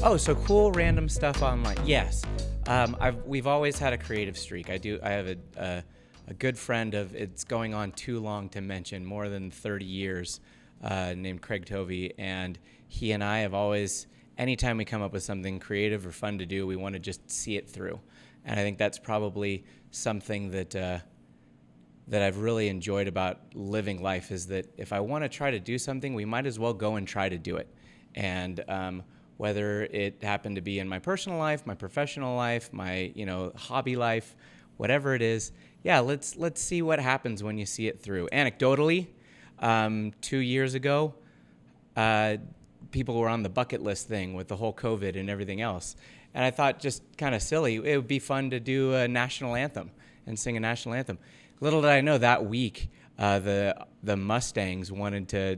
Oh, so cool random stuff online. Yes, we've always had a creative streak. I have a good friend of, it's going on too long to mention, more than 30 years, named Craig Tovey, and he and I have always, anytime we come up with something creative or fun to do, we want to just see it through. And I think that's probably something that I've really enjoyed about living life, is that if I want to try to do something, we might as well go and try to do it. And whether it happened to be in my personal life, my professional life, my hobby life, whatever it is, yeah, let's see what happens when you see it through. Anecdotally, 2 years ago, people were on the bucket list thing with the whole COVID and everything else. And I thought, just kind of silly, it would be fun to do a national anthem and sing a national anthem. Little did I know that week, the Mustangs wanted to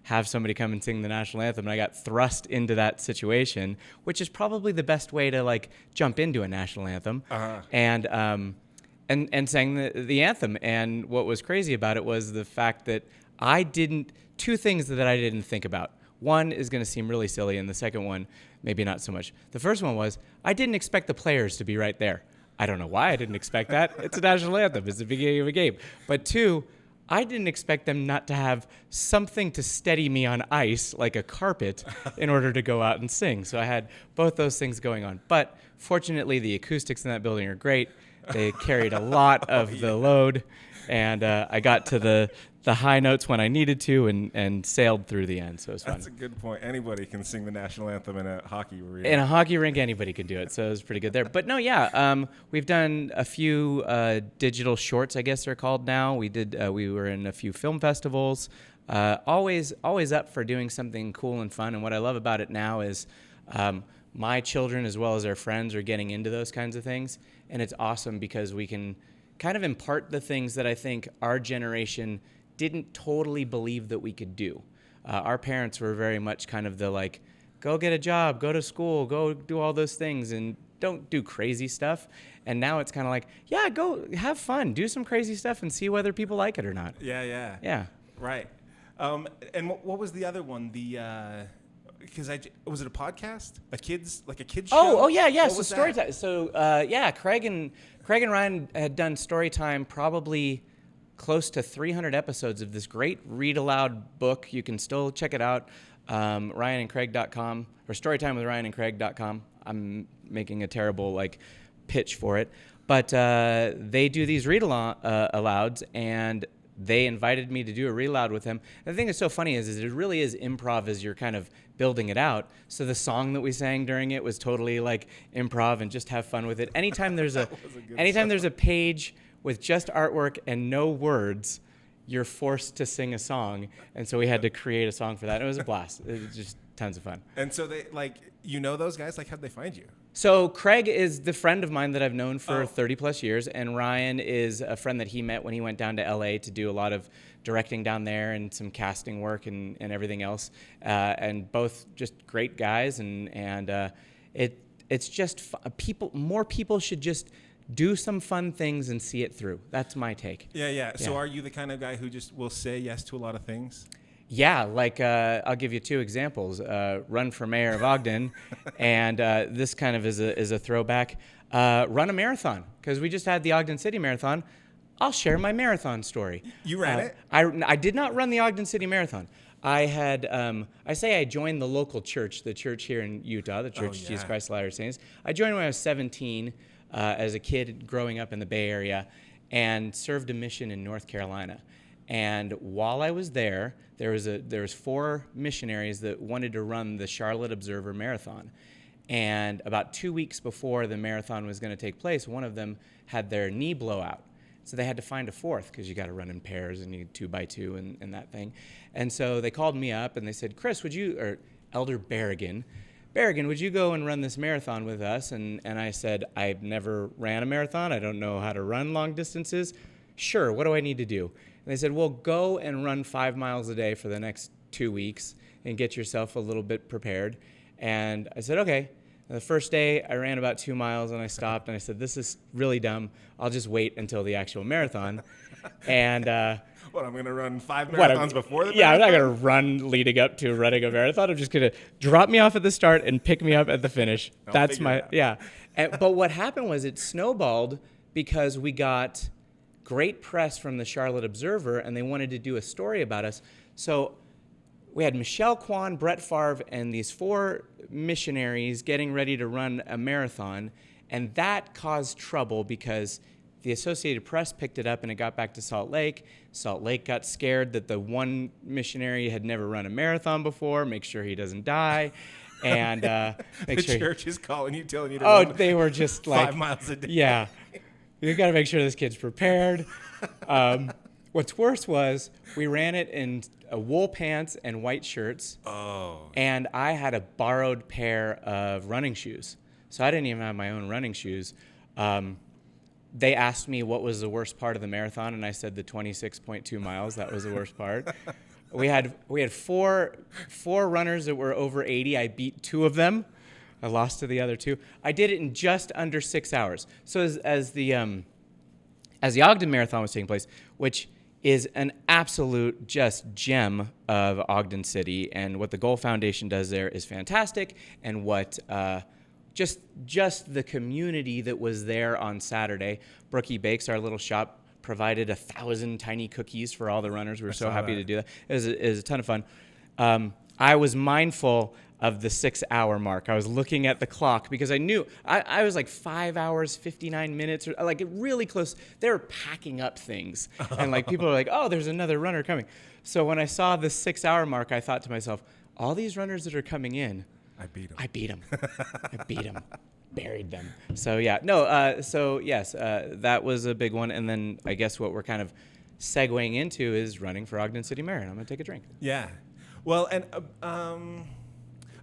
have somebody come and sing the national anthem, and I got thrust into that situation, which is probably the best way to jump into a national anthem. Uh-huh. And sang the anthem. And what was crazy about it was the fact that two things that I didn't think about. One is going to seem really silly, and the second one, maybe not so much. The first one was, I didn't expect the players to be right there. I don't know why I didn't expect that. It's a national anthem. It's the beginning of a game. But two, I didn't expect them not to have something to steady me on ice, like a carpet, in order to go out and sing. So I had both those things going on. But fortunately, the acoustics in that building are great. They carried a lot of the load, and I got to the high notes when I needed to, and sailed through the end. So it was fun. That's a good point. Anybody can sing the national anthem in a hockey arena. In a hockey rink, anybody can do it. So it was pretty good there. But no, yeah, we've done a few digital shorts, I guess they're called now. We were in a few film festivals. Always up for doing something cool and fun. And what I love about it now is my children, as well as their friends, are getting into those kinds of things. And it's awesome because we can kind of impart the things that I think our generation didn't totally believe that we could do. Our parents were very much kind of the go get a job, go to school, go do all those things, and don't do crazy stuff. And now it's kind of yeah, go have fun, do some crazy stuff, and see whether people like it or not. Yeah. Right. And what was the other one? Was it a podcast? A kids show? Oh yeah. What So was story that? time. So Craig and Ryan had done story time probably close to 300 episodes of this great read aloud book. You can still check it out. RyanandCraig.com or StorytimeWithRyanandCraig.com. I'm making a terrible pitch for it, but they do these read alouds, and they invited me to do a read aloud with them. And the thing that's so funny is it really is improv as you're kind of building it out. So the song that we sang during it was totally improv, and just have fun with it. Anytime there's there's a page with just artwork and no words, you're forced to sing a song. And so we had to create a song for that. It was a blast. It was just tons of fun. And so they those guys? How'd they find you? So Craig is the friend of mine that I've known for 30 plus years, and Ryan is a friend that he met when he went down to LA to do a lot of directing down there and some casting work and everything else. And both just great guys, and it's just more people should just do some fun things and see it through. That's my take. Yeah. So are you the kind of guy who just will say yes to a lot of things? Yeah, I'll give you two examples. Run for mayor of Ogden, and this kind of is a throwback. Run a marathon, because we just had the Ogden City Marathon. I'll share my marathon story. You ran it? I did not run the Ogden City Marathon. I joined the local church, the church here in Utah, the Church of Jesus Christ of Latter-day Saints. I joined when I was 17 as a kid growing up in the Bay Area, and served a mission in North Carolina. And while I was there was 4 missionaries that wanted to run the Charlotte Observer Marathon. And about 2 weeks before the marathon was going to take place, one of them had their knee blow out. So they had to find a fourth, because you got to run in pairs and you need 2 by 2 and that thing. And so they called me up and they said, Chris, Elder Barragan, would you go and run this marathon with us? And I said, I've never ran a marathon. I don't know how to run long distances. Sure, what do I need to do? And they said, well, go and run 5 miles a day for the next 2 weeks and get yourself a little bit prepared. And I said, okay. And the first day, I ran about 2 miles, and I stopped, and I said, this is really dumb. I'll just wait until the actual marathon. And What, I'm going to run 5 What, marathons before the Yeah, I'm marathon? not going to run leading up to running a marathon. I'm just going to drop me off at the start and pick me up at the finish. That's figure it my, out. yeah. But what happened was it snowballed because we got great press from the Charlotte Observer, and they wanted to do a story about us. So we had Michelle Kwan, Brett Favre, and these 4 missionaries getting ready to run a marathon, and that caused trouble because the Associated Press picked it up and it got back to Salt Lake. Salt Lake got scared that the one missionary had never run a marathon before, make sure he doesn't die, and make The sure church is calling you, telling you to Oh, run they were just like 5 miles a day. Yeah, you got to make sure this kid's prepared. What's worse was we ran it in wool pants and white shirts. Oh. And I had a borrowed pair of running shoes, so I didn't even have my own running shoes. They asked me what was the worst part of the marathon, and I said the 26.2 miles. That was the worst part. We had 4 runners that were over 80. I beat 2 of them. I lost to the other 2. I did it in just under 6 hours. So as the Ogden Marathon was taking place, which is an absolute just gem of Ogden City, and what the Goal Foundation does there is fantastic, and what just the community that was there on Saturday. Brookie Bakes, our little shop, provided 1,000 tiny cookies for all the runners. We were so happy to do that. It was a ton of fun. I was mindful of the 6-hour mark. I was looking at the clock because I knew I was like 5 hours, 59 minutes, or like really close. They were packing up things. And like people were like, oh, there's another runner coming. So when I saw the 6-hour mark, I thought to myself, all these runners that are coming in, I beat him. I beat them. Buried them. So yeah, no. So yes, that was a big one. And then I guess what we're kind of segueing into is running for Ogden City Mayor. And I'm gonna take a drink. Yeah. Well, and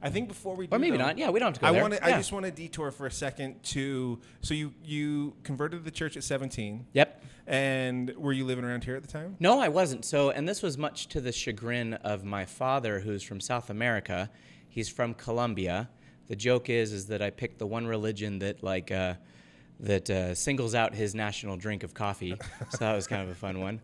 I think before we do, Or maybe though, not. Yeah, we don't have to go there. I just want to detour for a second to. So you converted to the church at 17. Yep. And were you living around here at the time? No, I wasn't. So, and this was much to the chagrin of my father, who's from South America. He's from Colombia. The joke is that I picked the one religion that singles out his national drink of coffee. So that was kind of a fun one.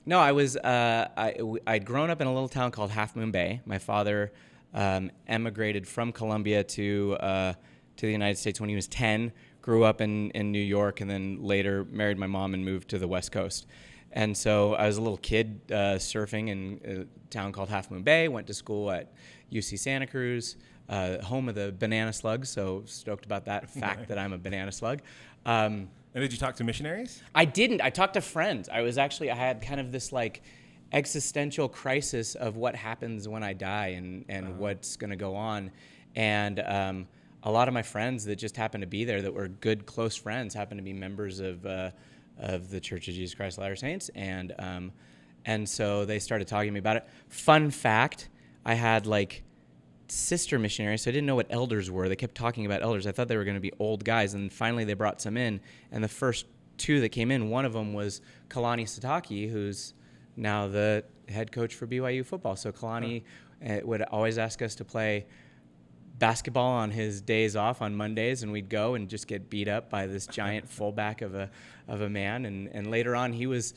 No, I'd grown up in a little town called Half Moon Bay. My father emigrated from Colombia to the United States when he was 10. Grew up in New York, and then later married my mom and moved to the West Coast. And so I was a little kid surfing in a town called Half Moon Bay. Went to school at UC Santa Cruz, home of the banana slugs. So stoked about that fact that I'm a banana slug. And did you talk to missionaries? I didn't. I talked to friends. I had kind of this like existential crisis of what happens when I die and what's going to go on. And a lot of my friends that just happened to be there that were good, close friends happened to be members of the Church of Jesus Christ of Latter-day Saints. And so they started talking to me about it. Fun fact, I had like sister missionaries, so I didn't know what elders were. They kept talking about elders. I thought they were going to be old guys, and finally they brought some in. And the first 2 that came in, one of them was Kalani Sataki, who's now the head coach for BYU football. So Kalani would always ask us to play basketball on his days off on Mondays, and we'd go and just get beat up by this giant fullback of a man. And later on, he was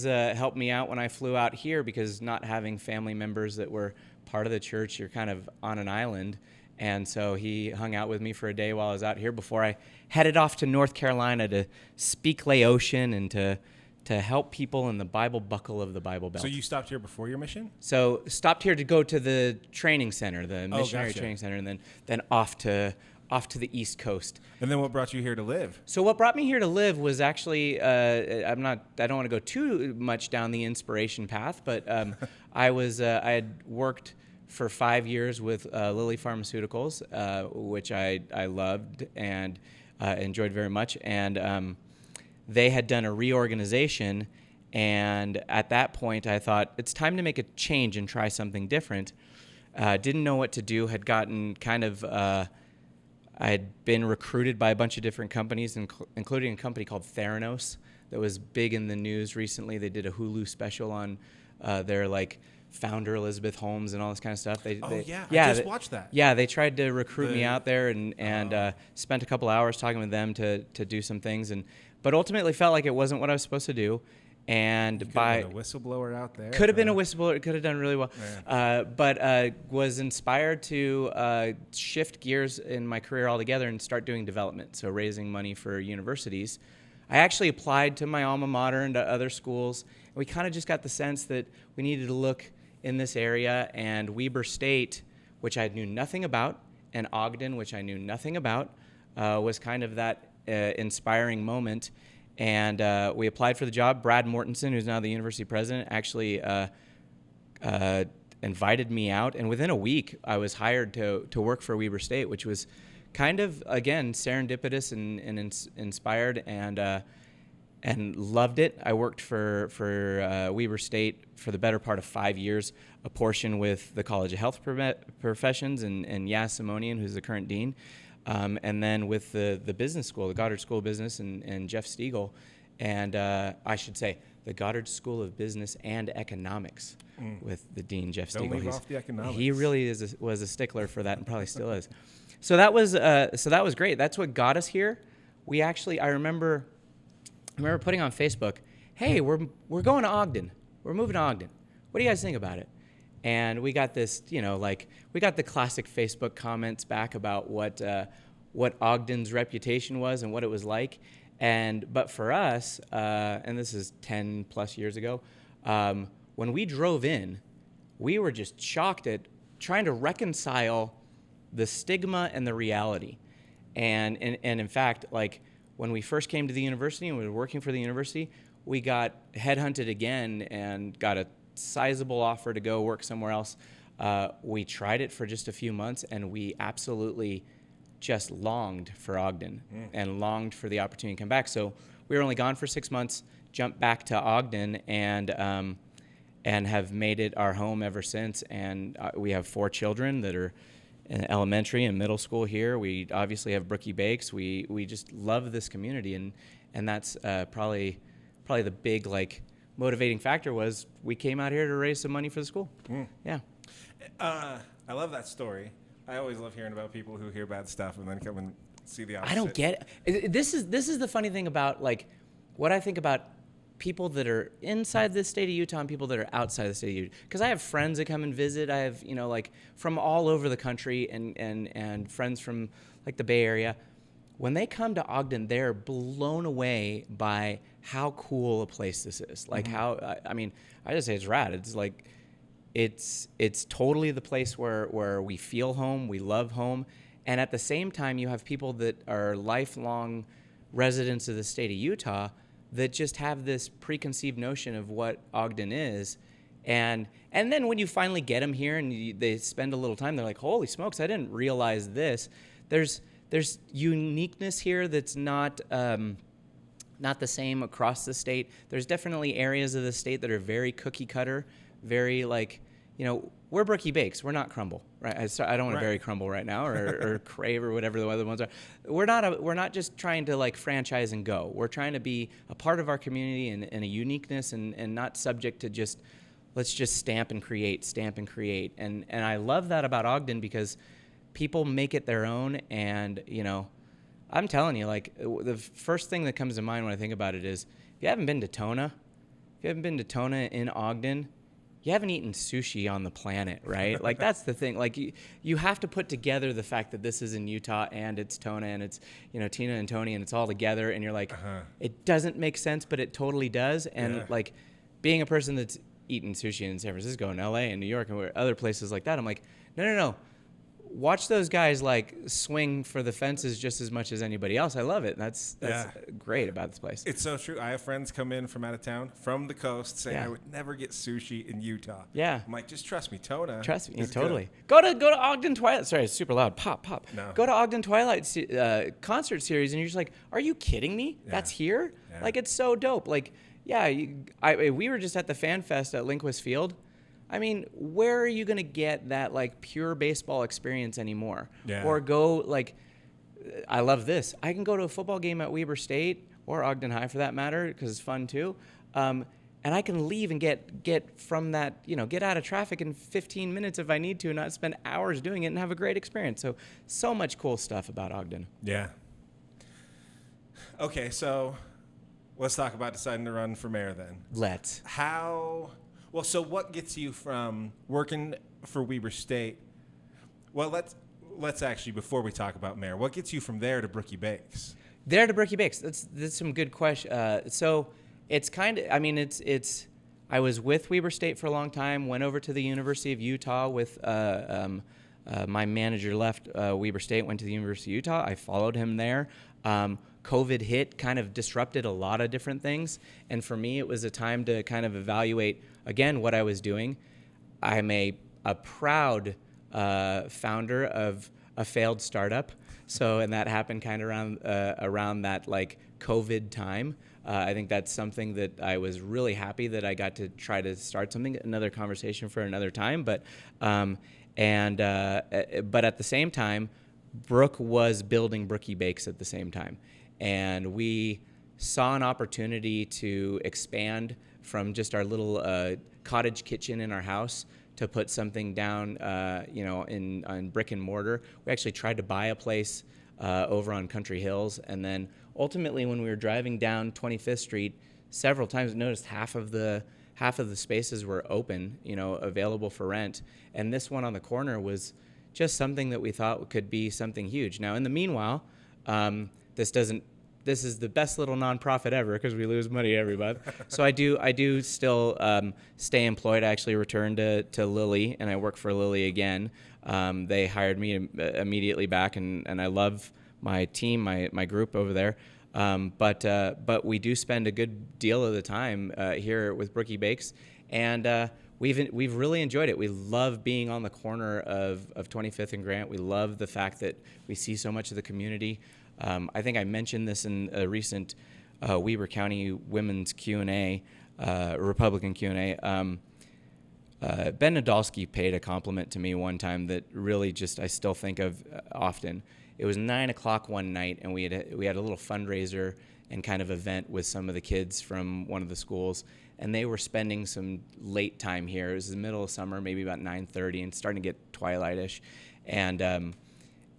helped me out when I flew out here, because not having family members that were part of the church, you're kind of on an island. And so he hung out with me for a day while I was out here before I headed off to North Carolina to speak Laotian and to help people in the Bible buckle of the Bible Belt. So you stopped here before your mission? So stopped here to go to the training center, the missionary gotcha. training center, and then off to the East Coast. And then what brought you here to live? So what brought me here to live was actually I don't want to go too much down the inspiration path, but I had worked for 5 years with Lilly Pharmaceuticals, which I loved and enjoyed very much, and they had done a reorganization, and at that point I thought it's time to make a change and try something different. Didn't know what to do, had gotten kind of I had been recruited by a bunch of different companies, including a company called Theranos that was big in the news recently. They did a Hulu special on their like founder Elizabeth Holmes and all this kind of stuff. I just watched that. Yeah, they tried to recruit me out there and spent a couple hours talking with them to do some things, but ultimately felt like it wasn't what I was supposed to do. And Could by have been a whistleblower out there. could have been a whistleblower, could have done really well, Yeah. but was inspired to shift gears in my career altogether and start doing development, so raising money for universities. I actually applied to my alma mater and to other schools, and we kind of just got the sense that we needed to look in this area, and Weber State, which I knew nothing about, and Ogden, which I knew nothing about, was kind of that inspiring moment. And we applied for the job. Brad Mortensen, who's now the university president, actually invited me out. And within a week, I was hired to work for Weber State, which was kind of, again, serendipitous and inspired, and loved it. I worked for Weber State for the better part of 5 years, a portion with the College of Health Professions and Yas Simonian, who's the current dean. And then with the business school, the Goddard School of Business and Jeff Stiegel, and I should say the Goddard School of Business and Economics with the dean, Jeff Stiegel. Don't leave off the economics. He really was a stickler for that and probably still is. So that was great. That's what got us here. We actually, I remember putting on Facebook, hey, we're going to Ogden. We're moving to Ogden. What do you guys think about it? And we got this, we got the classic Facebook comments back about what Ogden's reputation was and what it was like. But for us, and this is 10 plus years ago, when we drove in, we were just shocked at trying to reconcile the stigma and the reality. And in fact, like when we first came to the university and we were working for the university, we got headhunted again and got a sizable offer to go work somewhere else. We tried it for just a few months, and we absolutely just longed for Ogden and longed for the opportunity to come back. So we were only gone for 6 months, jumped back to Ogden, and have made it our home ever since. And we have 4 children that are in elementary and middle school here. We obviously have Brookie Bakes. We just love this community, and that's probably the big motivating factor was we came out here to raise some money for the school. Yeah. I love that story. I always love hearing about people who hear bad stuff and then come and see the opposite. I don't get it. This is the funny thing about what I think about people that are inside the state of Utah and people that are outside the state of Utah. Because I have friends that come and visit. I have from all over the country and friends from the Bay Area. When they come to Ogden, they're blown away by how cool a place this is. How, I just say it's rad. It's it's totally the place where we feel home, we love home. And at the same time, you have people that are lifelong residents of the state of Utah that just have this preconceived notion of what Ogden is. And then when you finally get them here and they spend a little time, they're like, holy smokes, I didn't realize this. There's uniqueness here that's not the same across the state. There's definitely areas of the state that are very cookie cutter, very we're Brookie Bakes. We're not Crumble, right? I don't want to bury Crumble right now or Crave or whatever the other ones are. We're not just trying to franchise and go. We're trying to be a part of our community and a uniqueness and not subject to just let's just stamp and create. And I love that about Ogden because people make it their own, and I'm telling you, the first thing that comes to mind when I think about it is if you haven't been to Tona in Ogden, you haven't eaten sushi on the planet, right? That's the thing. You have to put together the fact that this is in Utah and it's Tona and it's Tina and Tony and it's all together, and you're it doesn't make sense, but it totally does. And being a person that's eaten sushi in San Francisco and LA and New York and other places like that, I'm no. Watch those guys swing for the fences just as much as anybody else. I love it. That's great about this place. It's so true. I have friends come in from out of town, from the coast, saying I would never get sushi in Utah. Yeah. I'm just trust me, Tona. Trust me, totally. Go to Ogden Twilight. Sorry, it's super loud. Pop. No. Go to Ogden Twilight concert series, and you're just are you kidding me? Yeah. That's here? Yeah. It's so dope. We were just at the Fan Fest at Lindquist Field. Where are you going to get that pure baseball experience anymore? Yeah. Or go I love this. I can go to a football game at Weber State or Ogden High for that matter because it's fun too. And I can leave and get from that, get out of traffic in 15 minutes if I need to and not spend hours doing it and have a great experience. So much cool stuff about Ogden. Yeah. Okay, so Let's talk about deciding to run for mayor then. Let's. So what gets you from working for Weber State? Well, let's actually, before we talk about mayor, what gets you from there to Brookie Bakes? There to Brookie Bakes. That's some good question. So it's kind of, I mean, it's. I was with Weber State for a long time. Went over to the University of Utah with my manager left Weber State. Went to the University of Utah. I followed him there. COVID hit, kind of disrupted a lot of different things, and for me, it was a time to kind of evaluate again what I was doing. I'm a proud founder of a failed startup. So, and that happened kind of around that like COVID time. I think that's something that I was really happy that I got to try to start something. Another conversation for another time. But at the same time, Brooke was building Brookie Bakes at the same time, and we saw an opportunity to expand from just our little cottage kitchen in our house to put something down, on brick and mortar. We actually tried to buy a place over on Country Hills, and then ultimately, when we were driving down 25th Street, several times noticed half of the spaces were open, available for rent, and this one on the corner was just something that we thought could be something huge. Now, in the meanwhile, this is the best little nonprofit ever because we lose money every month. So I do still stay employed. I actually returned to Lilly, and I work for Lilly again. They hired me immediately back, and I love my team, my group over there. But we do spend a good deal of the time here with Brookie Bakes, and we've really enjoyed it. We love being on the corner of 25th and Grant. We love the fact that we see so much of the community. I think I mentioned this in a recent Weber County Women's Q&A, Republican Q&A. Ben Nadolski paid a compliment to me one time that really just I still think of often. It was 9 o'clock one night, and we had a little fundraiser and kind of event with some of the kids from one of the schools, and they were spending some late time here. It was the middle of summer, maybe about 9:30, and starting to get twilightish, and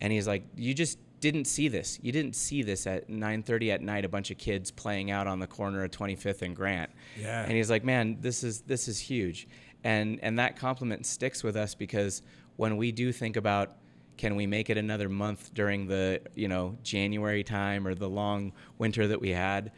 he's like, "You just didn't see this. You didn't see this at 9:30 at night. A bunch of kids playing out on the corner of 25th and Grant." Yeah. And he's like, "Man, this is huge," and that compliment sticks with us because when we do think about, can we make it another month during the January time or the long winter that we had,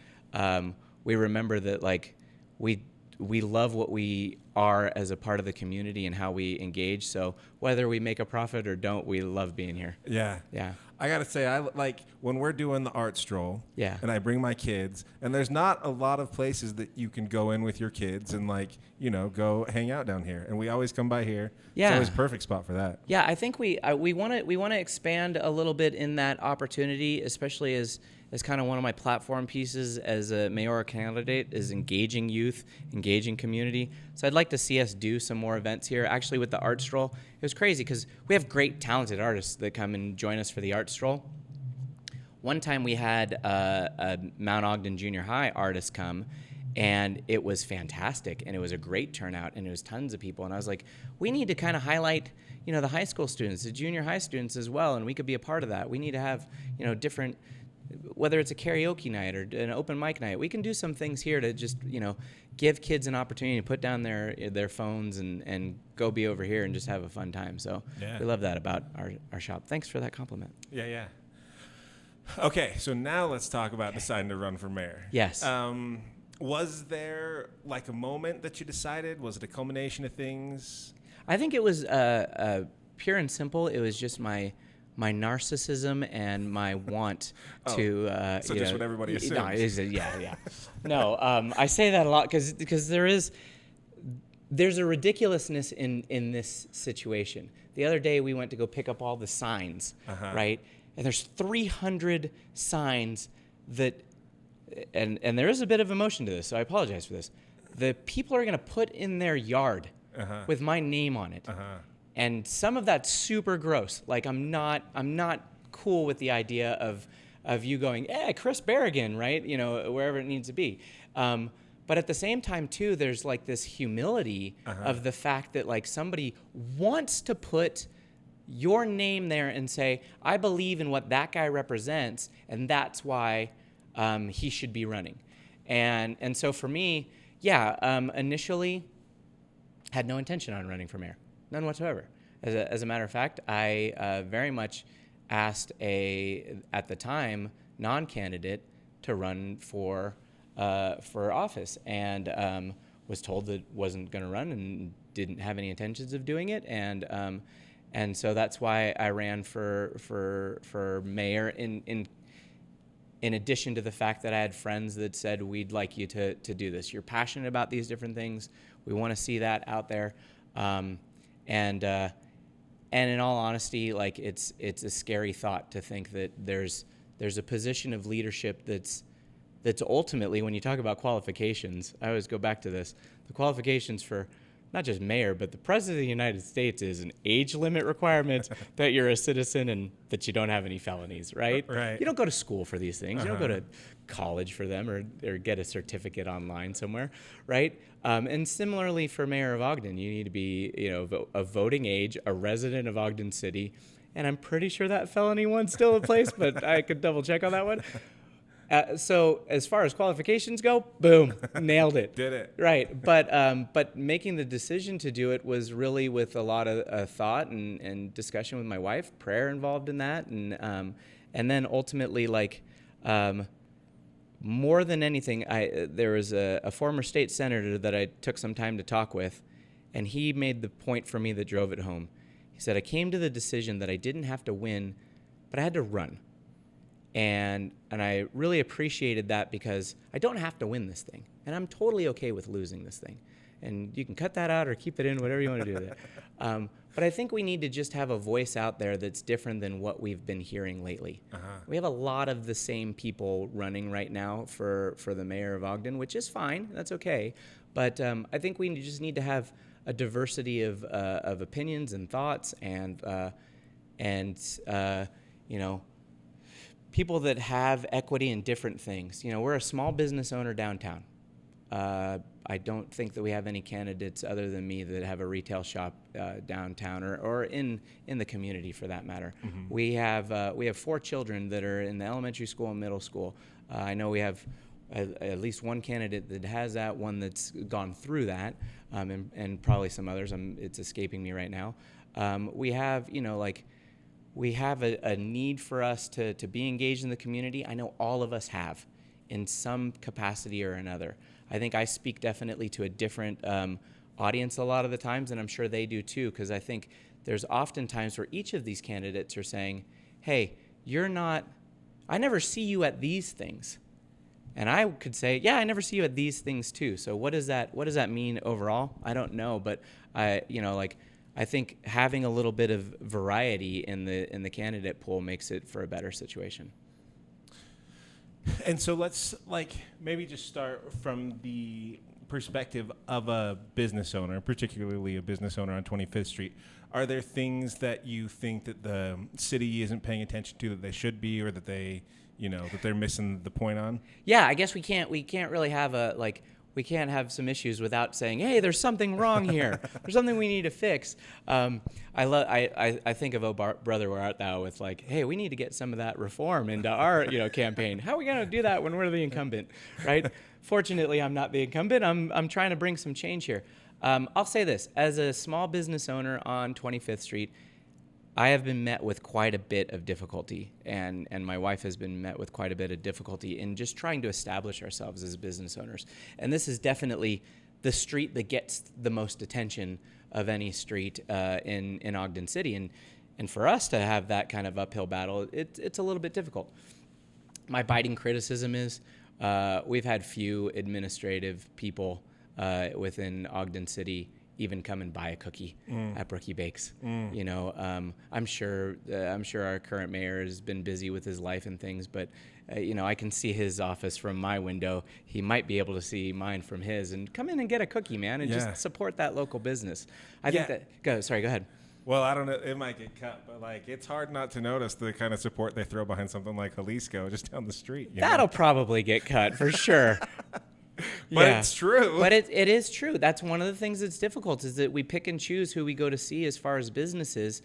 we remember that like we love what we are as a part of the community and how we engage. So whether we make a profit or don't, we love being here. Yeah. Yeah. I gotta say, I like when we're doing the art stroll. Yeah. And I bring my kids, and there's not a lot of places that you can go in with your kids and go hang out down here. And we always come by here. Yeah. It's always a perfect spot for that. Yeah, I think we want to expand a little bit in that opportunity, especially as kind of one of my platform pieces as a mayoral candidate is engaging youth, engaging community. So I'd like to see us do some more events here. Actually, with the art stroll, it was crazy because we have great, talented artists that come and join us for the art stroll. One time we had a Mount Ogden Junior High artist come, and it was fantastic, and it was a great turnout, and it was tons of people. And I was like, we need to kind of highlight, the high school students, the junior high students as well, and we could be a part of that. We need to have, different, whether it's a karaoke night or an open mic night, we can do some things here to just, give kids an opportunity to put down their phones and go be over here and just have a fun time. So Yeah. we love that about our shop. Thanks for that compliment. Yeah. Okay, so now let's talk about deciding to run for mayor. Yes. Was there like a moment that you decided? Was it a culmination of things? I think it was pure and simple. It was just my narcissism and my want to. So just what everybody assumes. No, yeah. No, I say that a lot because there's a ridiculousness in this situation. The other day we went to go pick up all the signs, right? And there's 300 signs that, and there is a bit of emotion to this, so I apologize for this. The people are going to put in their yard with my name on it. And some of that's super gross. Like I'm not cool with the idea of you going, Chris Barragan, right? Wherever it needs to be. But at the same time too, there's like this humility of the fact that like somebody wants to put your name there and say, I believe in what that guy represents, and that's why he should be running. And so for me, yeah, initially had no intention on running for mayor, none whatsoever. As a matter of fact, I very much asked at the time, non-candidate to run for office, and was told that wasn't going to run and didn't have any intentions of doing it, and so that's why I ran for mayor. In addition to the fact that I had friends that said, we'd like you to do this. You're passionate about these different things. We want to see that out there. And in all honesty, like it's a scary thought to think that there's a position of leadership that's ultimately, when you talk about qualifications, I always go back to this. The qualifications for not just mayor, but the president of the United States is an age limit requirement, that you're a citizen and that you don't have any felonies, right? Right. You don't go to school for these things. You don't go to college for them or get a certificate online somewhere, right? And similarly for mayor of Ogden, you need to be, of voting age, a resident of Ogden City, and I'm pretty sure that felony one's still in place, but I could double check on that one. So as far as qualifications go, boom, nailed it. Did it. Right. But making the decision to do it was really with a lot of thought and discussion with my wife, prayer involved in that. And then ultimately, more than anything, there was a former state senator that I took some time to talk with, and he made the point for me that drove it home. He said, I came to the decision that I didn't have to win, but I had to run. And I really appreciated that, because I don't have to win this thing. And I'm totally okay with losing this thing. And you can cut that out or keep it in, whatever you want to do with it. But I think we need to just have a voice out there that's different than what we've been hearing lately. We have a lot of the same people running right now for the mayor of Ogden, which is fine. That's okay. But I think we just need to have a diversity of opinions and thoughts and people that have equity in different things. We're a small business owner downtown. I don't think that we have any candidates other than me that have a retail shop downtown or in the community, for that matter. Mm-hmm. We have 4 children that are in the elementary school and middle school. I know we have at least one candidate that has that, one that's gone through that, and probably some others. It's escaping me right now. We have, we have a need for us to be engaged in the community. I know all of us have in some capacity or another. I think I speak definitely to a different audience a lot of the times, and I'm sure they do too, because I think there's often times where each of these candidates are saying, hey, I never see you at these things. And I could say, yeah, I never see you at these things too. So what does that mean overall? I don't know, but I think having a little bit of variety in the candidate pool makes it for a better situation. And so let's maybe just start from the perspective of a business owner, particularly a business owner on 25th Street. Are there things that you think that the city isn't paying attention to that they should be, or that they, that they're missing the point on? Yeah, I guess we can't really have we can't have some issues without saying, hey, there's something wrong here. There's something we need to fix. I think of Oh Brother, Where Art Thou with hey, we need to get some of that reform into our campaign. How are we going to do that when we're the incumbent, right? Fortunately, I'm not the incumbent. I'm trying to bring some change here. I'll say this. As a small business owner on 25th Street, I have been met with quite a bit of difficulty, and my wife has been met with quite a bit of difficulty in just trying to establish ourselves as business owners. And this is definitely the street that gets the most attention of any street in Ogden City. And for us to have that kind of uphill battle, it's a little bit difficult. My biting criticism is we've had few administrative people within Ogden City even come and buy a cookie at Brookie Bakes. I'm sure our current mayor has been busy with his life and things, but I can see his office from my window. He might be able to see mine from his, and come in and get a cookie, man, and just support that local business. I think that. Go ahead. Well, I don't know. It might get cut, but it's hard not to notice the kind of support they throw behind something like Jalisco just down the street. That'll probably get cut for sure. But it's true. But it is true. That's one of the things that's difficult, is that we pick and choose who we go to see as far as businesses.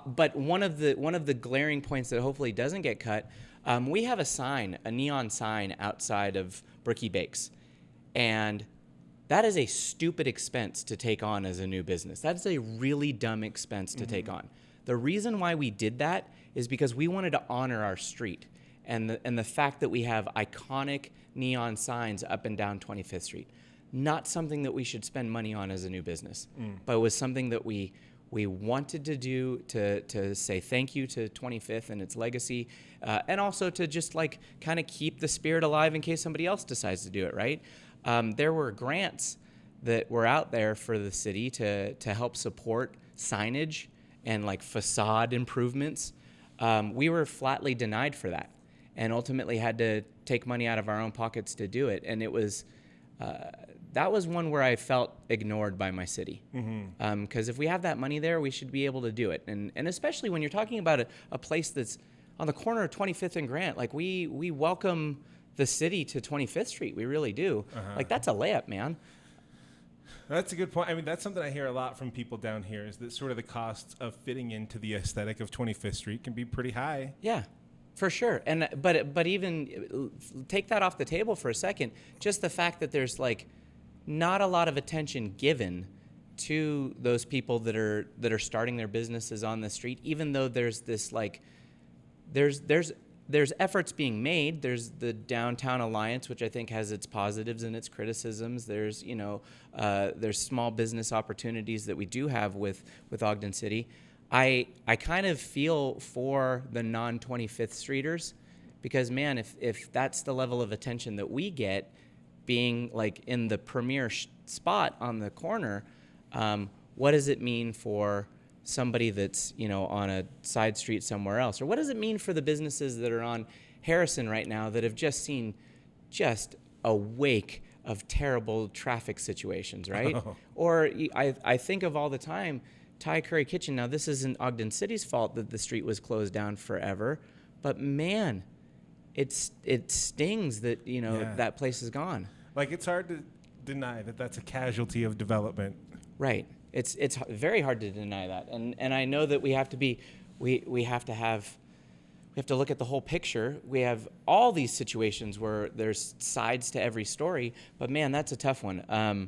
But one of the glaring points that hopefully doesn't get cut, we have a neon sign outside of Brookie Bakes, and that is a stupid expense to take on as a new business. That's a really dumb expense to take on. The reason why we did that is because we wanted to honor our street and the fact that we have iconic neon signs up and down 25th Street. Not something that we should spend money on as a new business, but it was something that we wanted to do to say thank you to 25th and its legacy, and also to just like kind of keep the spirit alive in case somebody else decides to do it, right? There were grants that were out there for the city to help support signage and like facade improvements. We were flatly denied for that, and ultimately had to take money out of our own pockets to do it. And it was that was one where I felt ignored by my city. Because if we have that money there, we should be able to do it. And especially when you're talking about a place that's on the corner of 25th and Grant, like we welcome the city to 25th Street. We really do. Like that's a layup, man. That's a good point. I mean, that's something I hear a lot from people down here is that sort of the costs of fitting into the aesthetic of 25th Street can be pretty high. Yeah, for sure. And but even take that off the table for a second. Just the fact that there's like not a lot of attention given to those people that are starting their businesses on the street, even though there's this like there's efforts being made. There's the Downtown Alliance, which I think has its positives and its criticisms. There's there's small business opportunities that we do have with Ogden City. I kind of feel for the non-25th Streeters, because man, if that's the level of attention that we get, being like in the premier spot on the corner, what does it mean for somebody that's on a side street somewhere else? Or what does it mean for the businesses that are on Harrison right now that have just seen just a wake of terrible traffic situations, right? Or I think of all the time, Thai Curry Kitchen. Now, this isn't Ogden City's fault that the street was closed down forever, but man, it stings that that place is gone. Like, it's hard to deny that that's a casualty of development. Right. It's very hard to deny that, and I know that we have to look at the whole picture. We have all these situations where there's sides to every story, but man, that's a tough one. I'll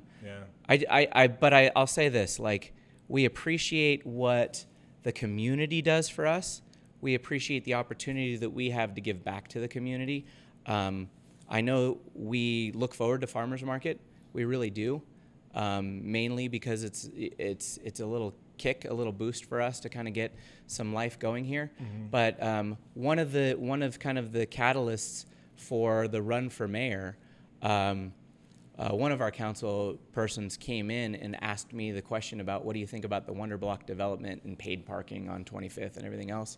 say this: like, we appreciate what the community does for us. We appreciate the opportunity that we have to give back to the community. I know we look forward to Farmers Market. We really do. Mainly because it's a little kick, a little boost for us to kind of get some life going here. But one of kind of the catalysts for the run for mayor, one of our council persons came in and asked me the question about, what do you think about the Wonder Block development and paid parking on 25th and everything else?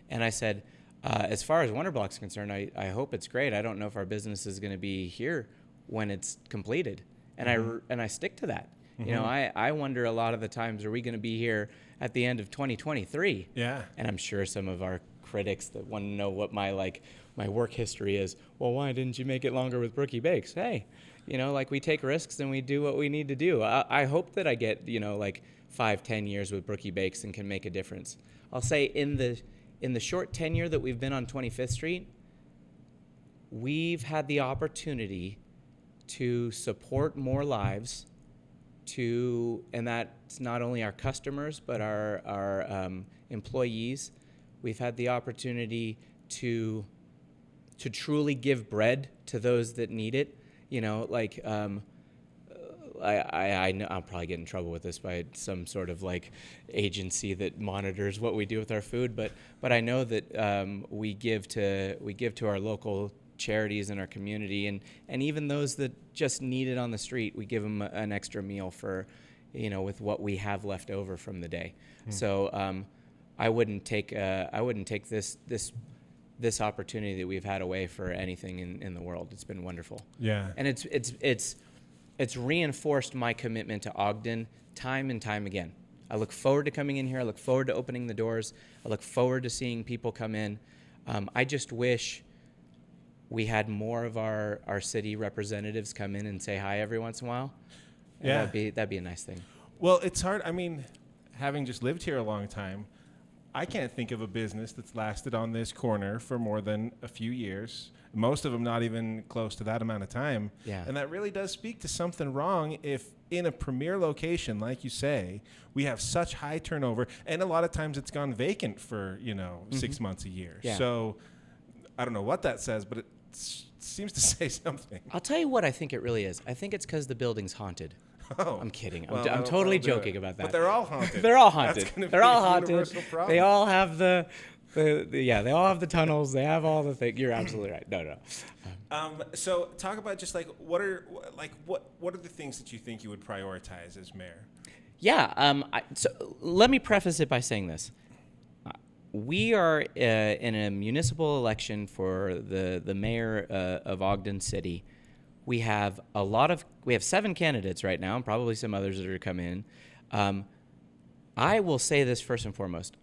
And I said, as far as Wonder Block's concerned, I hope it's great. I don't know if our business is going to be here when it's completed. And I stick to that. I wonder a lot of the times, are we going to be here at the end of 2023? Yeah. And I'm sure some of our critics that want to know what my work history is, well, why didn't you make it longer with Brookie Bakes? Hey, like, we take risks and we do what we need to do. I hope that I get, like 5-10 years with Brookie Bakes and can make a difference. I'll say in the short tenure that we've been on 25th Street, we've had the opportunity to support more lives, and that's not only our customers but our employees. We've had the opportunity to truly give bread to those that need it. I know I'll probably get in trouble with this by some sort of like agency that monitors what we do with our food, but I know that we give to our local charities in our community, and even those that just need it on the street, we give them an extra meal for, with what we have left over from the day. So I wouldn't take this opportunity that we've had away for anything in the world. It's been wonderful. Yeah. And it's reinforced my commitment to Ogden time and time again. I look forward to coming in here. I look forward to opening the doors. I look forward to seeing people come in. I just wish we had more of our city representatives come in and say hi every once in a while. And yeah. That'd be a nice thing. Well, it's hard. I mean, having just lived here a long time, I can't think of a business that's lasted on this corner for more than a few years. Most of them not even close to that amount of time. Yeah. And that really does speak to something wrong if in a premier location, like you say, we have such high turnover. And a lot of times it's gone vacant for, 6 months, a year. Yeah. So I don't know what that says, but it seems to say something. I'll tell you what I think it really is. I think it's because the building's haunted. Oh. I'm kidding. Well, I'm that'll totally do joking it. about that. But they're all haunted. They're all haunted. That's gonna They're be all a haunted. universal problem. They all have the they all have the tunnels. They have all the things. You're absolutely right. No. So talk about just like what are the things that you think you would prioritize as mayor? Yeah. So let me preface it by saying this. We are in a municipal election for the mayor of Ogden City. We have 7 candidates right now, and probably some others that are coming in. I will say this first and foremost.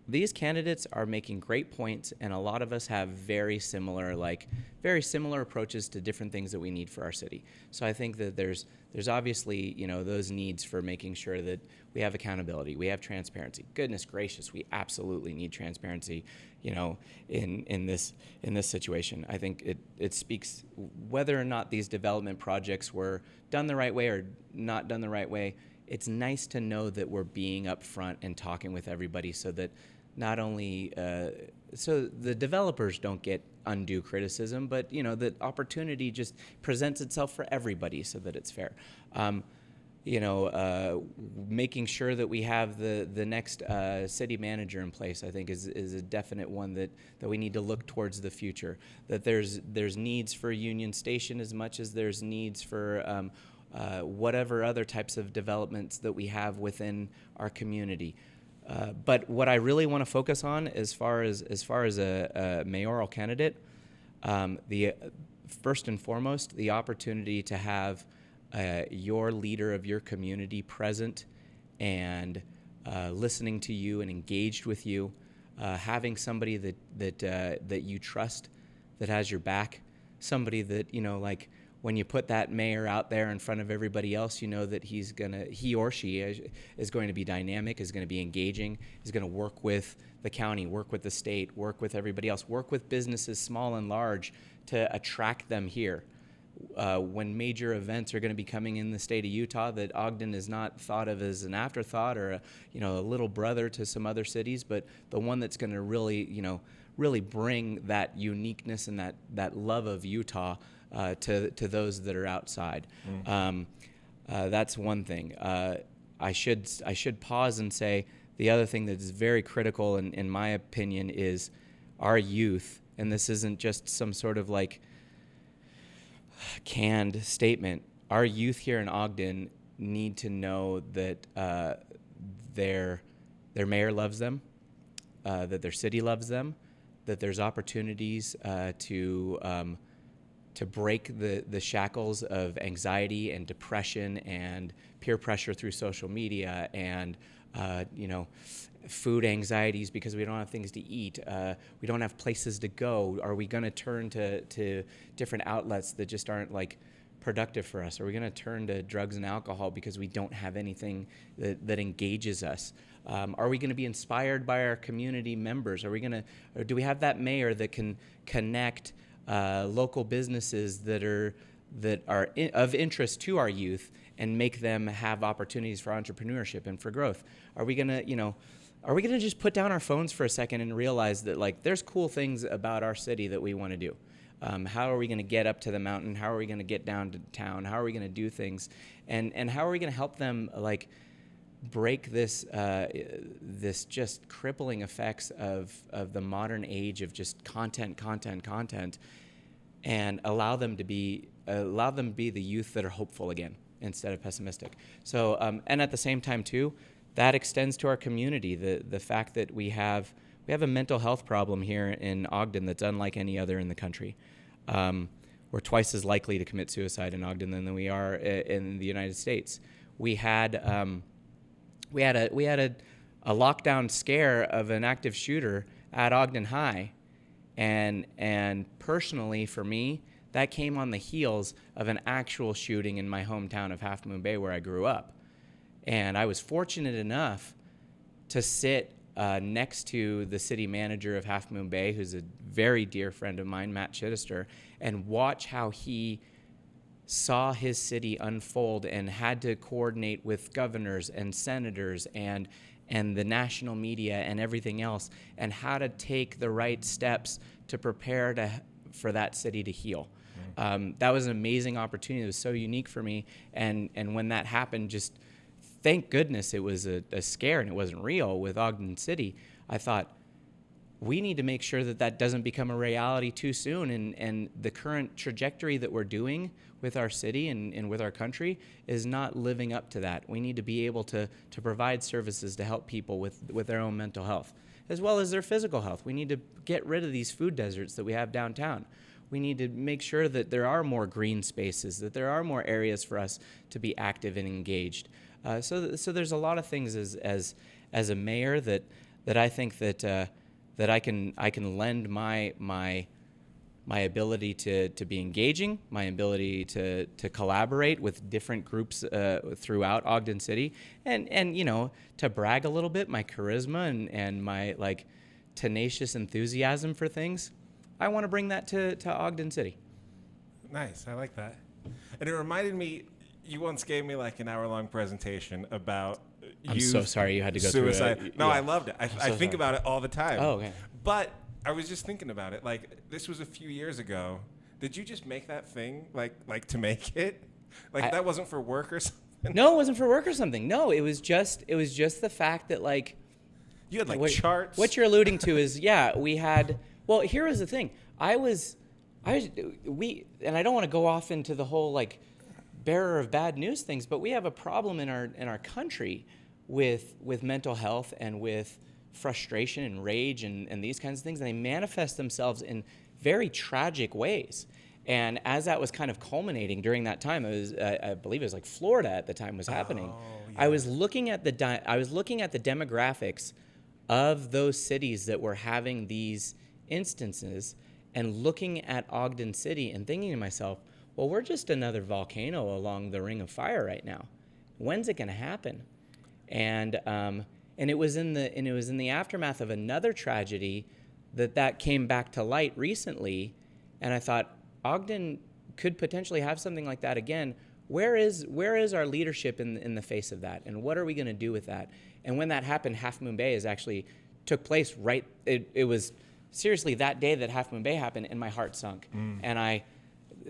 These candidates are making great points, and a lot of us have very similar approaches to different things that we need for our city. So I think that there's obviously, those needs for making sure that we have accountability, we have transparency. Goodness gracious, we absolutely need transparency, in this situation. I think it speaks whether or not these development projects were done the right way or not done the right way. It's nice to know that we're being upfront and talking with everybody so that not only so the developers don't get undue criticism, but the opportunity just presents itself for everybody so that it's fair. Making sure that we have the next city manager in place, I think, is a definite one that we need to look towards the future. That there's needs for Union Station as much as there's needs for whatever other types of developments that we have within our community. But what I really want to focus on as far as a mayoral candidate, the first and foremost, the opportunity to have your leader of your community present and listening to you and engaged with you, having somebody that you trust, that has your back, somebody that when you put that mayor out there in front of everybody else, that he or she is going to be dynamic, is going to be engaging, is going to work with the county, work with the state, work with everybody else, work with businesses small and large to attract them here. When major events are going to be coming in the state of Utah, that Ogden is not thought of as an afterthought or a little brother to some other cities, but the one that's going to really bring that uniqueness and that love of Utah to those that are outside. That's one thing. I should pause and say the other thing that is very critical in my opinion is our youth, and this isn't just some sort of canned statement. Our youth here in Ogden need to know that their mayor loves them, that their city loves them, that there's opportunities to break the shackles of anxiety and depression and peer pressure through social media and food anxieties because we don't have things to eat. We don't have places to go. Are we going to turn to different outlets that just aren't productive for us? Are we going to turn to drugs and alcohol because we don't have anything that engages us? Are we going to be inspired by our community members? Or do we have that mayor that can connect local businesses that are of interest to our youth and make them have opportunities for entrepreneurship and for growth? Are we gonna just put down our phones for a second and realize that there's cool things about our city that we want to do? How are we going to get up to the mountain? How are we going to get down to town? How are we going to do things? And how are we going to help them break this just crippling effects of the modern age of just content, and allow them to be the youth that are hopeful again instead of pessimistic. So and at the same time too, that extends to our community. The fact that we have a mental health problem here in Ogden that's unlike any other in the country. We're twice as likely to commit suicide in Ogden than we are in the United States. We had a lockdown scare of an active shooter at Ogden High, and personally for me, that came on the heels of an actual shooting in my hometown of Half Moon Bay where I grew up. And I was fortunate enough to sit next to the city manager of Half Moon Bay, who's a very dear friend of mine, Matt Chittister, and watch how he saw his city unfold and had to coordinate with governors and senators and the national media and everything else, and how to take the right steps to prepare for that city to heal. That was an amazing opportunity. It was so unique for me. And when that happened, just thank goodness it was a scare and it wasn't real with Ogden City. I thought, we need to make sure that that doesn't become a reality too soon. And the current trajectory that we're doing with our city and with our country is not living up to that. We need to be able to provide services to help people with their own mental health, as well as their physical health. We need to get rid of these food deserts that we have downtown. We need to make sure that there are more green spaces, that there are more areas for us to be active and engaged. So there's a lot of things as a mayor that I think that I can lend my ability to be engaging, my ability to collaborate with different groups throughout Ogden City, and to brag a little bit, my charisma and my tenacious enthusiasm for things. I want to bring that to Ogden City. Nice, I like that. And it reminded me, you once gave me an hour-long presentation about I'm so sorry you had to go suicide. through it. No, Yeah. I loved it. I think about it all the time. Oh, okay. But I was just thinking about it. This was a few years ago. Did you just make that thing to make it? That wasn't for work or something? No, it wasn't for work or something. No, it was just the fact that you had charts. What you're alluding to is we had. Well, here was the thing. And I don't want to go off into the whole bearer of bad news things, but we have a problem in our country with mental health and with frustration and rage and these kinds of things, and they manifest themselves in very tragic ways. And as that was kind of culminating during that time, I believe it was Florida at the time was happening. Yeah. I was looking at the demographics of those cities that were having these instances, and looking at Ogden City and thinking to myself, well, we're just another volcano along the Ring of Fire right now. When's it going to happen? And it was in the aftermath of another tragedy that came back to light recently, and I thought Ogden could potentially have something like that again. Where is our leadership in the face of that, and what are we going to do with that? And when that happened, Half Moon Bay actually took place right. It was seriously that day that Half Moon Bay happened, and my heart sunk. And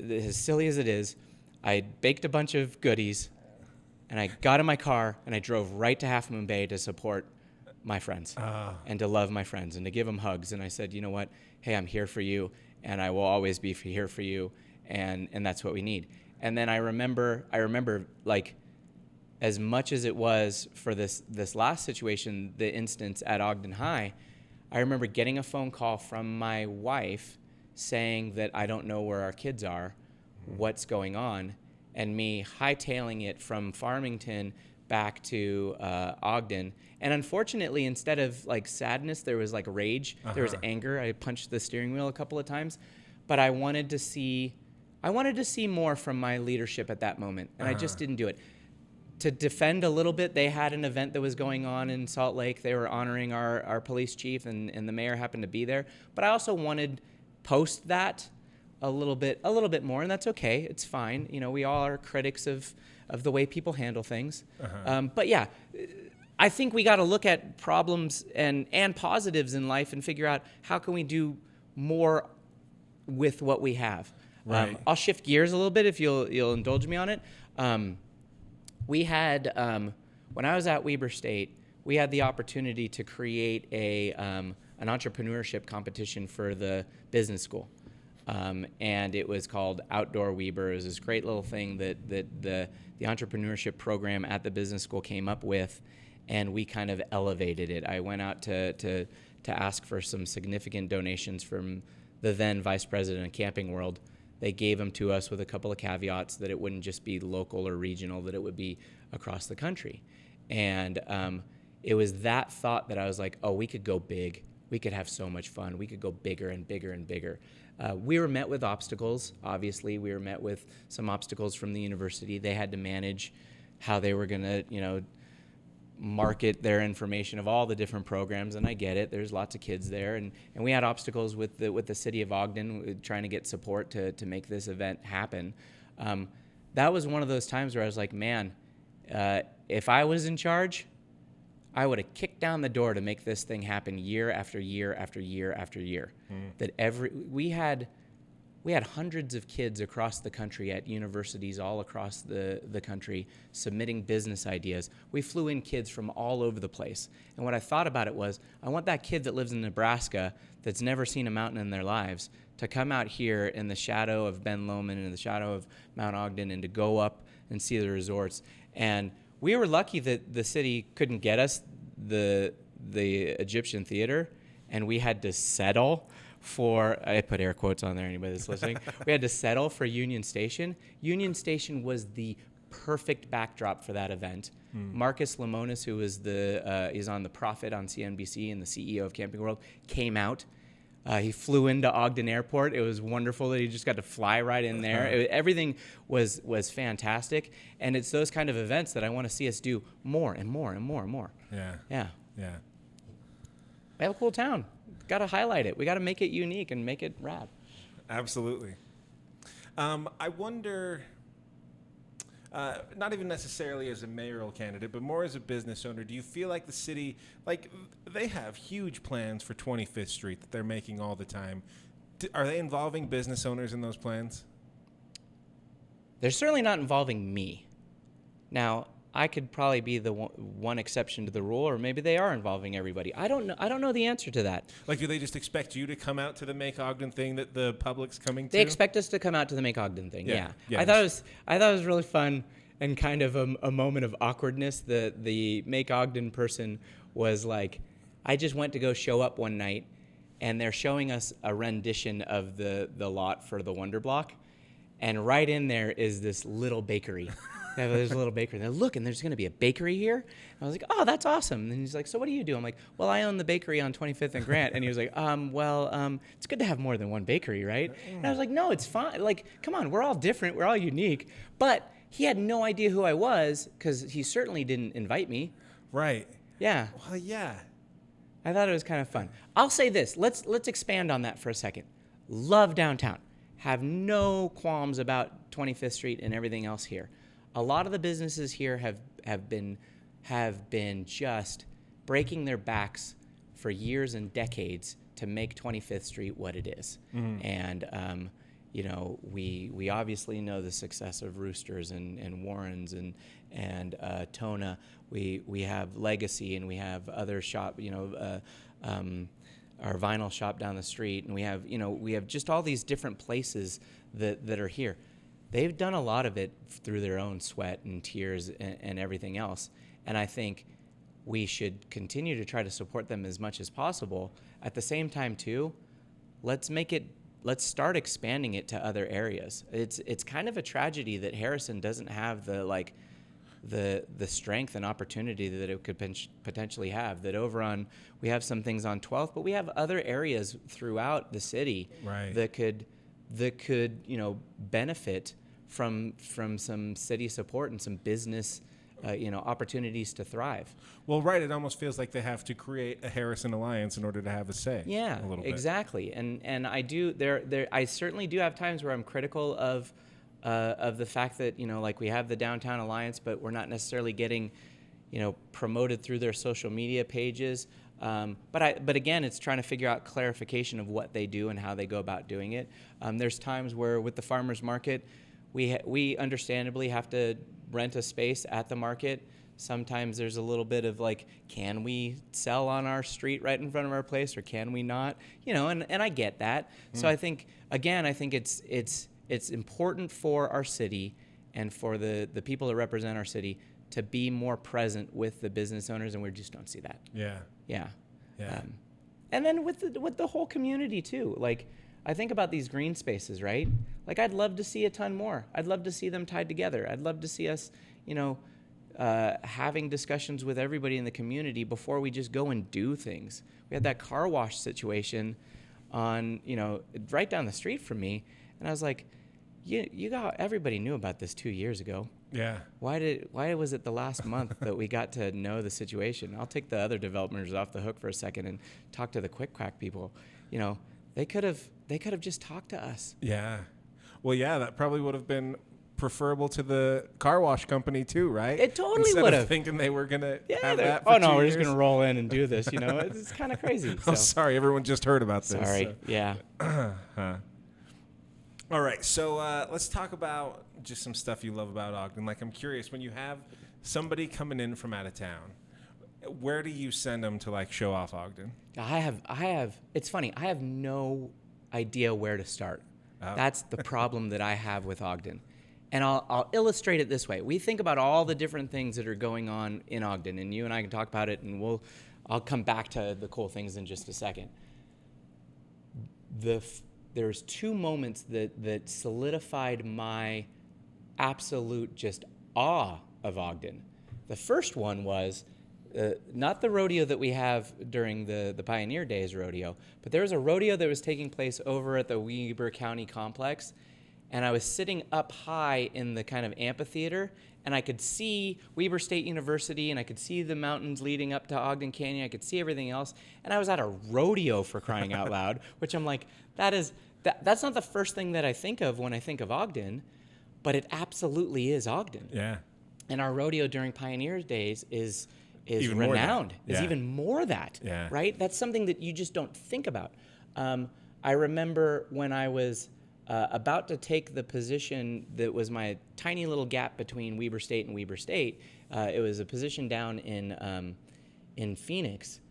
as silly as it is, I baked a bunch of goodies, and I got in my car, and I drove right to Half Moon Bay to support my friends and to love my friends and to give them hugs. And I said, you know what? Hey, I'm here for you, and I will always be here for you, and that's what we need. And then I remember as much as it was for this last situation, the instance at Ogden High, I remember getting a phone call from my wife saying that I don't know where our kids are, what's going on, and me hightailing it from Farmington back to Ogden. And unfortunately, instead of sadness, there was rage, there was anger. I punched the steering wheel a couple of times, but I wanted to see more from my leadership at that moment, and I just didn't do it. To defend a little bit, they had an event that was going on in Salt Lake. They were honoring our police chief, and the mayor happened to be there. But I also wanted post that a little bit more, and that's okay. It's fine. We all are critics of the way people handle things. But yeah, I think we got to look at problems and positives in life and figure out how can we do more with what we have. Right. I'll shift gears a little bit if you'll indulge me on it. We had, when I was at Weber State, we had the opportunity to create an entrepreneurship competition for the business school. And it was called Outdoor Weber. It was this great little thing that the entrepreneurship program at the business school came up with, and we kind of elevated it. I went out to ask for some significant donations from the then vice president of Camping World. They gave them to us with a couple of caveats that it wouldn't just be local or regional, that it would be across the country. And it was that thought that I was like, oh, we could go big. We could have so much fun. We could go bigger and bigger and bigger. We were met with obstacles. Obviously, we were met with some obstacles from the university. They had to manage how they were going to, market their information of all the different programs, and I get it. There's lots of kids there, and we had obstacles with the city of Ogden trying to get support to make this event happen. That was one of those times where I was like, man, if I was in charge, I would have kicked down the door to make this thing happen year after year after year after year. That we had hundreds of kids across the country at universities all across the country submitting business ideas. We flew in kids from all over the place. And what I thought about it was, I want that kid that lives in Nebraska that's never seen a mountain in their lives to come out here in the shadow of Ben Lomond and in the shadow of Mount Ogden and to go up and see the resorts. And we were lucky that the city couldn't get us the Egyptian theater, and we had to settle for, I put air quotes on there, anybody that's listening. We had to settle for Union Station. Union Station was the perfect backdrop for that event. Marcus Lemonis, who is is on The Prophet on CNBC and the CEO of Camping World, came out. He flew into Ogden Airport. It was wonderful that he just got to fly right in there. Everything was fantastic, and it's those kind of events that I want to see us do more and more and more and more. Yeah. We have a cool town. Got to highlight it. We got to make it unique and make it rad. Absolutely. I wonder, not even necessarily as a mayoral candidate, but more as a business owner, do you feel like the city, like they have huge plans for 25th Street that they're making all the time. Are they involving business owners in those plans? They're certainly not involving me. Now, I could probably be the one exception to the rule, or maybe they are involving everybody. I don't know. I don't know the answer to that. Like, do they just expect you to come out to the Make Ogden thing that the public's coming to? They expect us to come out to the Make Ogden thing. Yeah. I thought it was really fun and kind of a moment of awkwardness. The Make Ogden person was like, I just went to go show up one night, and they're showing us a rendition of the lot for the Wonder Block, and right in there is this little bakery. There's a little bakery. And they're looking, there's going to be a bakery here? And I was like, oh, that's awesome. And he's like, so what do you do? I'm like, well, I own the bakery on 25th and Grant. And he was like, it's good to have more than one bakery, right? And I was like, no, it's fine. Like, come on, we're all different. We're all unique. But he had no idea who I was because he certainly didn't invite me. Right. Yeah. Well, yeah. I thought it was kind of fun. I'll say this. Let's expand on that for a second. Love downtown. Have no qualms about 25th Street and everything else here. A lot of the businesses here have been just breaking their backs for years and decades to make 25th Street what it is. And we obviously know the success of Roosters and Warren's and Tona. We have Legacy, and we have other shop. Our vinyl shop down the street, and we have just all these different places that are here. They've done a lot of it through their own sweat and tears and everything else. And I think we should continue to try to support them as much as possible. At the same time, too, let's start expanding it to other areas. It's kind of a tragedy that Harrison doesn't have the strength and opportunity that it could potentially have. That we have some things on 12th, but we have other areas throughout the city that could benefit from some city support and some business opportunities to thrive. Well, right. It almost feels like they have to create a Harrison Alliance in order to have a say. Yeah, a little bit. Exactly. And I do I certainly do have times where I'm critical of the fact that we have the Downtown Alliance, but we're not necessarily getting promoted through their social media pages. But again, it's trying to figure out clarification of what they do and how they go about doing it. There's times where with the farmers market, we understandably have to rent a space at the market. Sometimes there's a little bit of can we sell on our street right in front of our place, or can we not? And I get that. So I think it's important for our city and for the people that represent our city to be more present with the business owners, and we just don't see that. Yeah. And then with the whole community too. I think about these green spaces, right? I'd love to see a ton more. I'd love to see them tied together. I'd love to see us, having discussions with everybody in the community before we just go and do things. We had that car wash situation on, right down the street from me, and I was like, everybody knew about this 2 years ago. Yeah. Why was it the last month that we got to know the situation? I'll take the other developers off the hook for a second and talk to the Quick Quack people. You know, they could have just talked to us. Yeah. Well, yeah, that probably would have been preferable to the car wash company too, right? It totally Instead would of have. thinking they were gonna have they're- that. For oh no, 2 we're years. just gonna roll in and do this. You know, it's kind of crazy. Oh, So. sorry, everyone just heard about this. Sorry. so. Yeah. All right, so let's talk about just some stuff you love about Ogden. Like, I'm curious, when you have somebody coming in from out of town, where do you send them to like show off Ogden? I have. It's funny. I have no idea where to start. Oh. That's the problem that I have with Ogden. And I'll illustrate it this way. We think about all the different things that are going on in Ogden, and you and I can talk about it, and I'll come back to the cool things in just a second. There's two moments that solidified my absolute just awe of Ogden. The first one was not the rodeo that we have during the Pioneer Days rodeo, but there was a rodeo that was taking place over at the Weber County Complex, and I was sitting up high in the kind of amphitheater, and I could see Weber State University, and I could see the mountains leading up to Ogden Canyon. I could see everything else, and I was at a rodeo, for crying out loud, which I'm like, that's not the first thing that I think of when I think of Ogden, but it absolutely is Ogden. Yeah. And our rodeo during Pioneer Days is Even more renowned. that. Is Yeah. even more that. Yeah. Right? That's something that you just don't think about. I remember when I was about to take the position that was my tiny little gap between Weber State and Weber State. It was a position down in Phoenix.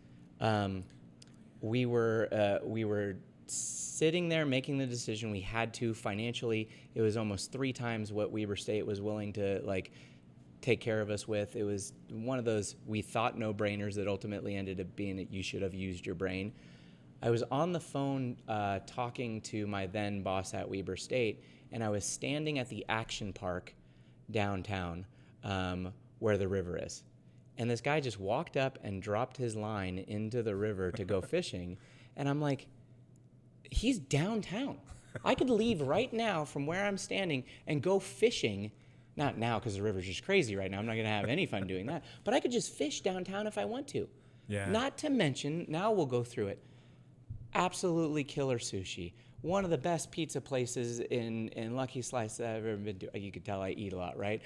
We were sitting there making the decision. We had to financially. It was almost 3 times what Weber State was willing to take care of us with. It was one of those we thought no-brainers that ultimately ended up being that you should have used your brain. I was on the phone talking to my then boss at Weber State, and I was standing at the Action Park downtown where the river is. And this guy just walked up and dropped his line into the river to go fishing. And I'm like, he's downtown. I could leave right now from where I'm standing and go fishing. Not now because the river's just crazy right now. I'm not going to have any fun doing that. But I could just fish downtown if I want to. Yeah. Not to mention, now we'll go through it. Absolutely killer sushi. One of the best pizza places in Lucky Slice that I've ever been to. You could tell I eat a lot, right?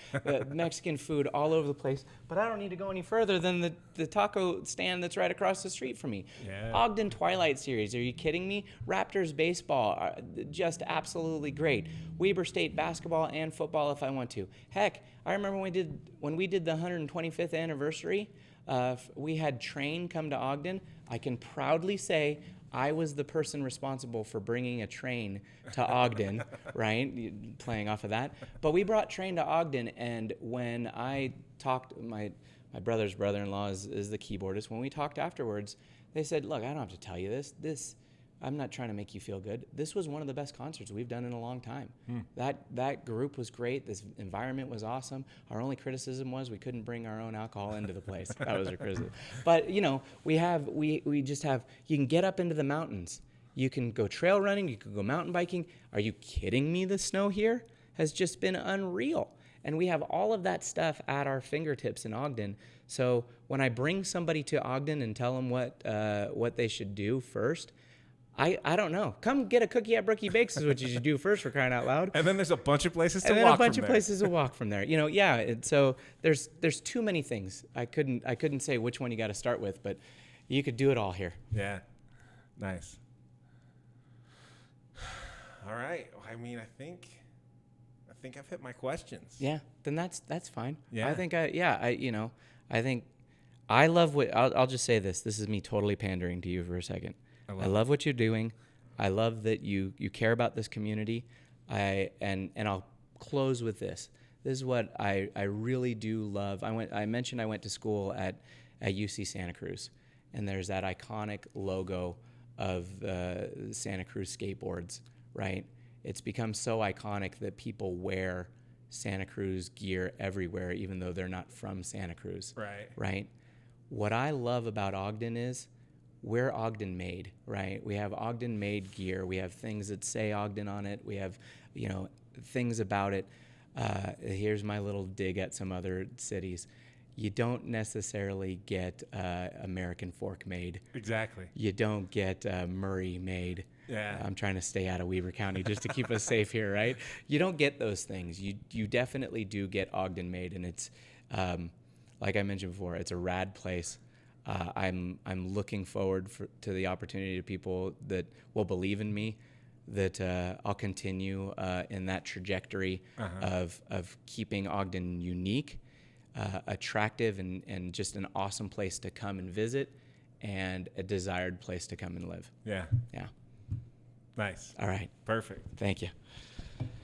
Mexican food all over the place. But I don't need to go any further than the taco stand that's right across the street from me. Yeah. Ogden Twilight Series. Are you kidding me? Raptors baseball. Just absolutely great. Weber State basketball and football if I want to. Heck, I remember when we did the 125th anniversary, we had Train come to Ogden. I can proudly say I was the person responsible for bringing a train to Ogden, right? Playing off of that. But we brought Train to Ogden, and when I talked, my brother's brother-in-law is the keyboardist. When we talked afterwards, they said, look, I don't have to tell you this. I'm not trying to make you feel good. This was one of the best concerts we've done in a long time. That group was great. This environment was awesome. Our only criticism was we couldn't bring our own alcohol into the place. That was our criticism. But we just have. You can get up into the mountains. You can go trail running. You can go mountain biking. Are you kidding me? The snow here has just been unreal. And we have all of that stuff at our fingertips in Ogden. So when I bring somebody to Ogden and tell them what they should do first, I don't know. Come get a cookie at Brookie Bakes is what you should do first, for crying out loud. And then there's a bunch of places to walk And from then a bunch of there. places to walk from there. So there's too many things. I couldn't say which one you got to start with, but you could do it all here. Yeah. Nice. All right. I mean, I think I've hit my questions. Yeah. Then that's fine. Yeah. I think I think I love what I'll just say this. This is me totally pandering to you for a second. I love what you're doing. I love that you care about this community. And I'll close with this. This is what I really do love. I mentioned I went to school at UC Santa Cruz, and there's that iconic logo of Santa Cruz skateboards, right? It's become so iconic that people wear Santa Cruz gear everywhere, even though they're not from Santa Cruz. Right? What I love about Ogden is we're Ogden made, right? We have Ogden made gear. We have things that say Ogden on it. We have, things about it. Here's my little dig at some other cities. You don't necessarily get American Fork made. Exactly. You don't get Murray made. Yeah. I'm trying to stay out of Weaver County just to keep us safe here, right? You don't get those things. You definitely do get Ogden made, and it's like I mentioned before, it's a rad place. I'm looking forward to the opportunity to people that will believe in me, that I'll continue in that trajectory of keeping Ogden unique, attractive, and just an awesome place to come and visit, and a desired place to come and live. Yeah. Yeah. Nice. All right. Perfect. Thank you.